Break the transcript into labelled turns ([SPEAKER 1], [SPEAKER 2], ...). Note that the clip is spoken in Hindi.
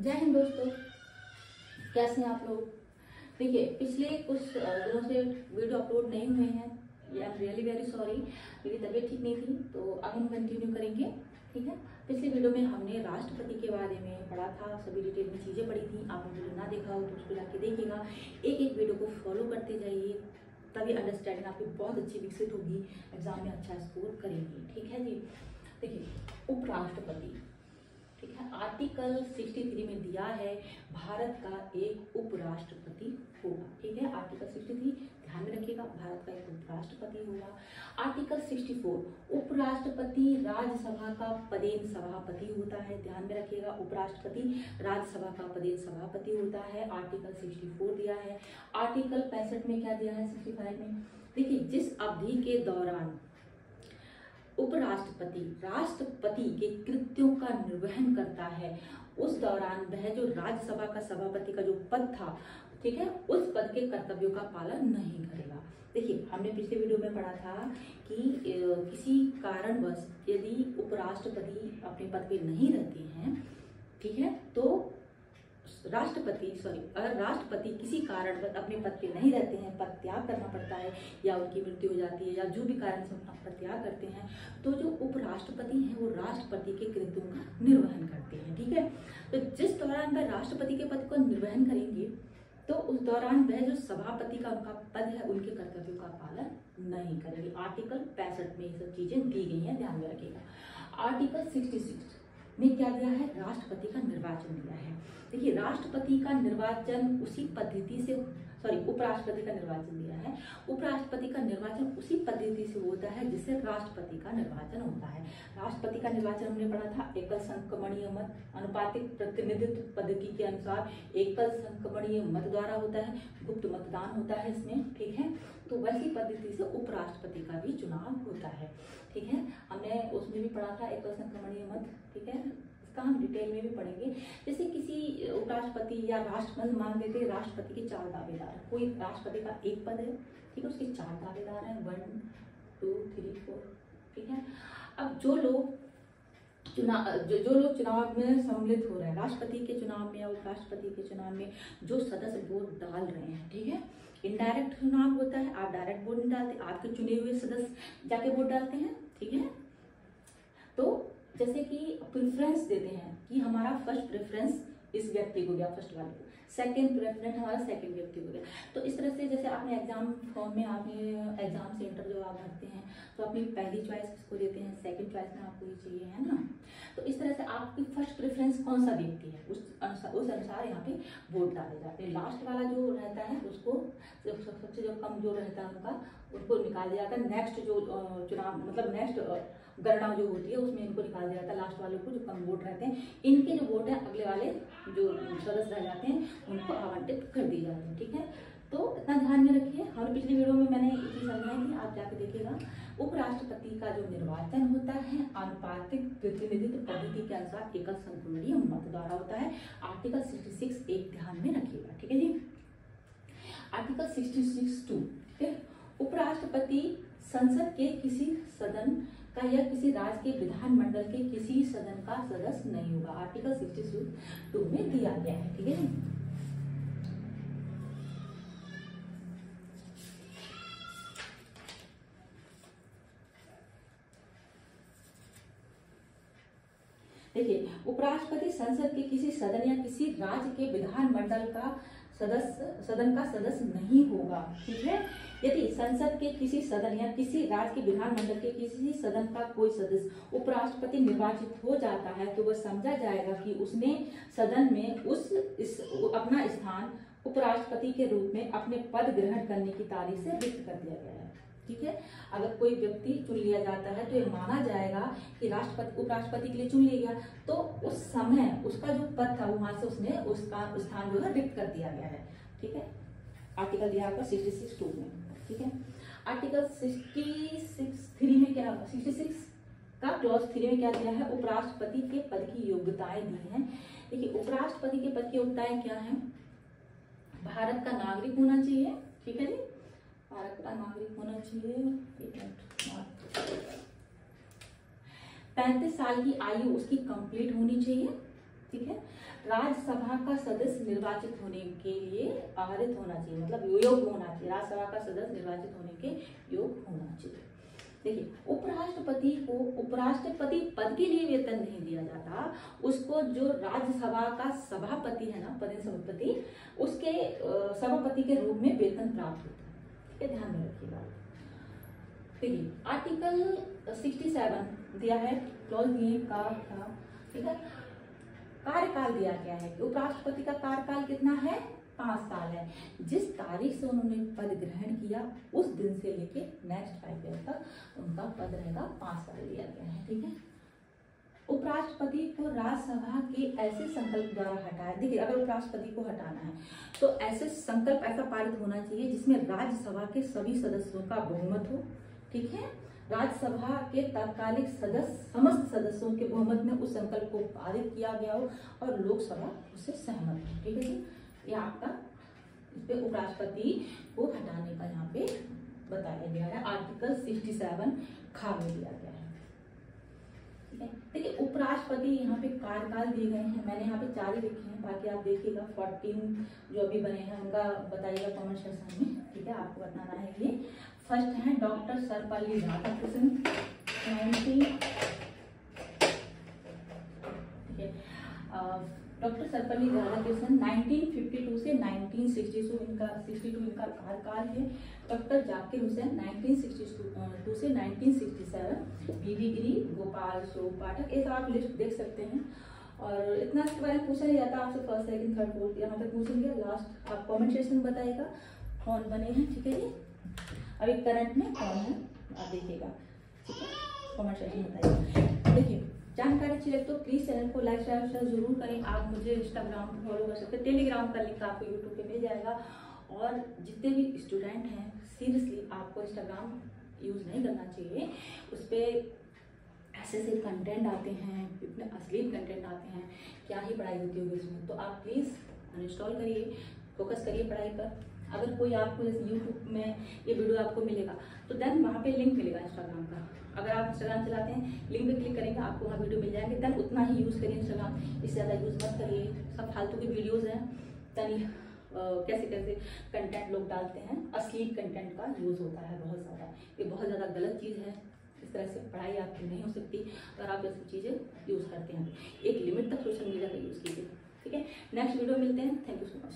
[SPEAKER 1] जय हिंद दोस्तों, कैसे हैं आप लोग। देखिए, पिछले कुछ दिनों से वीडियो अपलोड नहीं हुए हैं। I am really very sorry, मेरी तबीयत ठीक नहीं थी, तो अब हम कंटिन्यू करेंगे। ठीक है, पिछले वीडियो में हमने राष्ट्रपति के बारे में पढ़ा था, सभी डिटेल में चीज़ें पढ़ी थी। आपने वीडियो ना देखा हो तो उसको जाके देखिएगा। एक एक वीडियो को फॉलो करते जाइए, तभी अंडरस्टैंडिंग आपकी बहुत अच्छी विकसित होगी, एग्जाम में अच्छा स्कोर करेंगी। ठीक है जी। देखिए, उपराष्ट्रपति, ठीक है, आर्टिकल 63 में दिया है भारत का एक उपराष्ट्रपति होगा। ठीक है, आर्टिकल 63 ध्यान में रखिएगा, भारत का एक उपराष्ट्रपति होगा। आर्टिकल 64 उपराष्ट्रपति राज्यसभा का पदेन सभापति होता है। ध्यान में रखिएगा, उपराष्ट्रपति राज्यसभा का पदेन सभापति होता है। आर्टिकल 64 दिया है। आर्टिकल 65 में क्या दिया है, 65 में देखिए, जिस अवधि के दौरान उपराष्ट्रपति राष्ट्रपति के कृत्यों का निर्वहन करता है, उस दौरान वह जो राज्यसभा का सभापति का जो पद था, ठीक है, उस पद के कर्तव्यों का पालन नहीं करेगा। देखिए, हमने पिछले वीडियो में पढ़ा था कि किसी कारणवश यदि उपराष्ट्रपति अपने पद पे नहीं रहते हैं, ठीक है, तो अगर राष्ट्रपति किसी कारणवश अपने पद पे नहीं रहते हैं, पद त्याग करना पड़ता है या उनकी मृत्यु हो जाती है या जो भी कारण से अपना पद त्याग करते हैं, तो जो उपराष्ट्रपति हैं वो राष्ट्रपति के कृत्यों का निर्वहन करते हैं। ठीक है, तो जिस दौरान वह राष्ट्रपति के पद को निर्वहन करेंगे, तो उस दौरान वह जो सभापति का उनका पद है, उनके कर्तव्यों का पालन नहीं करेंगे। आर्टिकल 65 में ये सब चीजें दी गई हैं, ध्यान में रखिएगा। आर्टिकल 66 में क्या दिया है, राष्ट्रपति का निर्वाचन दिया है। देखिए, राष्ट्रपति का निर्वाचन उसी पद्धति से उपराष्ट्रपति का निर्वाचन दिया है। उपराष्ट्रपति का निर्वाचन उसी पद्धति से होता है जिससे राष्ट्रपति का निर्वाचन होता है। राष्ट्रपति का निर्वाचन हमने पढ़ा था, एकल संक्रमणीय मत अनुपातिक प्रतिनिधित्व पद्धति के अनुसार एकल संक्रमणीय मत द्वारा होता है, गुप्त मतदान होता है इसमें। ठीक है, तो वैसी पद्धति से उपराष्ट्रपति का भी चुनाव होता है। ठीक है, हमने उसमें भी पढ़ा था एकल संक्रमणीय मत। ठीक है, इसका हम डिटेल में भी पढ़ेंगे। जैसे किसी उपराष्ट्रपति या राष्ट्रपति, मान लेते राष्ट्रपति के 4 दावेदार, कोई राष्ट्रपति का एक पद है, ठीक है, उसके 4 दावेदार हैं, 1 2 3 4। ठीक है, अब जो लोग चुनाव में सम्मिलित हो रहे हैं, राष्ट्रपति के चुनाव में या उपराष्ट्रपति के चुनाव में जो सदस्य वोट डाल रहे हैं, ठीक है, इनडायरेक्ट चुनाव होता है, आप डायरेक्ट वोट नहीं डालते, आपके चुने हुए सदस्य जाके वोट डालते हैं। ठीक है, तो जैसे कि प्रेफरेंस देते हैं कि हमारा फर्स्ट प्रेफरेंस इस व्यक्ति को गया, फर्स्ट वाले को, सेकंड प्रेफरेंस हमारा सेकंड व्यक्ति को गया। तो इस तरह से जैसे आपने एग्जाम फॉर्म में, आपने एग्जाम सेंटर जो आप भरते हैं, तो अपनी पहली चॉइस किसको देते हैं, सेकंड चॉइस में आपको ये चाहिए, है ना। तो इस तरह से आपकी फर्स्ट प्रेफरेंस कौन सा व्यक्ति है, उस अनुसार यहाँ पे वोट डाले जाते हैं। लास्ट वाला जो रहता है उसको, सबसे जो कम जो रहता है उनको निकाल दिया जाता है। नेक्स्ट जो चुनाव मतलब नेक्स्ट गणना जो होती है उसमें इनको निकाल दिया जाता है, लास्ट वाले को जो कम वोट रहते हैं। इनके जो वोट है अगले वाले जो सदस्य रह जाते हैं उनको आवंटित कर दिए जाते हैं। ठीक है, तो इतना ध्यान में रखिए। हमारे पिछले वीडियो में मैंने ये चीज समझाई थी, आप जाके देखिएगा। उपराष्ट्रपति का जो निर्वाचन होता है आनुपातिक प्रतिनिधित्व पद्धति के अनुसार एकल संक्रमणीय मत द्वारा होता है। आर्टिकल 66 एक ध्यान में रखिएगा। ठीक है जी। आर्टिकल 66(2), ठीक है, उपराष्ट्रपति संसद के किसी सदन का या किसी राज्य के विधानमंडल के किसी सदन का सदस्य नहीं होगा। आर्टिकल 66(2) में दिया गया है। ठीक है, देखिए, उपराष्ट्रपति संसद के किसी सदन या किसी राज्य के विधानमंडल का सदन का सदस्य नहीं होगा। ठीक है, यदि संसद के किसी सदन या किसी राज्य के विधानमंडल के किसी सदन का कोई सदस्य उपराष्ट्रपति निर्वाचित हो जाता है, तो वह समझा जाएगा कि उसने सदन में अपना स्थान उपराष्ट्रपति के रूप में अपने पद ग्रहण करने की तारीख से रिक्त कर दिया गया है। ठीक है, अगर कोई व्यक्ति चुन लिया जाता है तो ये माना जाएगा कि उपराष्ट्रपति के लिए चुन लिया गया, तो उस समय उसका जो पद था वहां से उसने उसका स्थान जो है रिक्त कर दिया गया है। ठीक है, आर्टिकल दिया आपका 66(2) में। ठीक है, आर्टिकल 66(3) में क्या, 66 का क्लॉज 3 में क्या दिया है, उपराष्ट्रपति के पद की योग्यताएं दी हैं। देखिए, उपराष्ट्रपति के पद की योग्यताएं क्या है, भारत का नागरिक होना चाहिए। ठीक है जी, भारत का नागरिक होना चाहिए। 35 साल की आयु उसकी कंप्लीट होनी चाहिए। ठीक है। राज्यसभा का सदस्य निर्वाचित होने के लिए पारित होना चाहिए, मतलब योग्य होना चाहिए। राज्यसभा का सदस्य निर्वाचित होने के योग्य होना चाहिए। देखिए, उपराष्ट्रपति को उपराष्ट्रपति पद के लिए वेतन नहीं दिया जाता, उसको जो राज्यसभा का सभापति है ना, पद सभापति, उसके सभापति के रूप में वेतन प्राप्त होता है। ठीक है, ध्यान में रखिएगा। देखिए, आर्टिकल 67 दिया है, क्लॉज दिए का था। ठीक है, कार्यकाल दिया गया है कि उपराष्ट्रपति का कार्यकाल कितना है, 5 साल है। जिस तारीख से उन्होंने पद ग्रहण किया उस दिन से लेके नेक्स्ट 5 ईयर तक उनका पद रहेगा, 5 साल दिया गया है। ठीक है, उपराष्ट्रपति को राज्यसभा के ऐसे संकल्प द्वारा हटाया। देखिए, अगर उपराष्ट्रपति को हटाना है तो ऐसे संकल्प ऐसा पारित होना चाहिए जिसमें राज्यसभा के सभी सदस्यों का बहुमत हो। ठीक है, राज्यसभा के तात्कालिक समस्त सदस्यों के बहुमत में उस संकल्प को पारित किया गया हो और लोकसभा उससे सहमत हो। ठीक है जी, ये आपका इस पे उपराष्ट्रपति को हटाने का यहाँ पे बताया गया है, आर्टिकल 67 खा में दिया गया है। ठीक है, देखिए उपराष्ट्रपति यहाँ पे कार्यकाल दिए गए हैं, मैंने यहाँ पे 4 ही लिखे हैं, बाकी आप देखिएगा 14 जो अभी बने हैं उनका बताइएगा कमेंट सेक्शन में। ठीक है, आपको बताना है। ये फर्स्ट है डॉक्टर सर्वपल्ली राधाकृष्णन, 90। ठीक है, डॉक्टर सर्वपल्ली राधाकृष्णन 1952 से 1962 इनका कार्यकाल है। डॉक्टर जाकिर हुसैन 1962 से 1967, बीबी गिरी, गोपाल शोक पाठक, ये सब आप लिस्ट देख सकते हैं। और इतना इसके बारे में पूछा नहीं जाता आपसे, फर्स्ट सेकंड थर्ड फोर्थ यहाँ तक पूछेंगे, लास्ट आप कमेंट सेक्शन में बताइएगा कौन बने हैं। ठीक है जी, अभी करंट में कौन है आप देखिएगा। ठीक है, कमेंट सेक्शन में बताइएगा। देखिए, जानकारी अच्छी लगे तो प्लीज चैनल को लाइक शेयर जरूर करें। आप मुझे इंस्टाग्राम पर फॉलो कर सकते हैं, टेलीग्राम का लिंक आपको यूट्यूब पे मिल जाएगा। और जितने भी स्टूडेंट हैं, सीरियसली आपको इंस्टाग्राम यूज नहीं करना चाहिए। उस पर ऐसे कंटेंट आते हैं, इतने अश्लील कंटेंट आते हैं, क्या ही पढ़ाई होती होगी इसमें। तो आप प्लीज़ अनइंस्टॉल करिए, फोकस करिए पढ़ाई पर। अगर कोई आपको जैसे यूट्यूब में ये वीडियो आपको मिलेगा तो देन वहाँ पे लिंक मिलेगा इंस्टाग्राम का। अगर आप इंस्टाग्राम चलाते हैं, लिंक पे क्लिक करेंगे, आपको वहाँ वीडियो मिल जाएंगे, देन उतना ही यूज़ करिए इंस्टाग्राम, इससे ज़्यादा यूज़ मत करिए। सब फालतू की वीडियोज़ हैं, तनी कैसे कैसे कंटेंट लोग डालते हैं, अश्लील कंटेंट का यूज़ होता है बहुत ज़्यादा। ये बहुत ज़्यादा गलत चीज़ है, इस तरह से पढ़ाई आपकी नहीं हो सकती अगर आप ऐसी चीज़ें यूज़ करते हैं। एक लिमिट तक सोशल मीडिया का यूज़ कीजिए। ठीक है, नेक्स्ट वीडियो मिलते हैं। Thank you so much.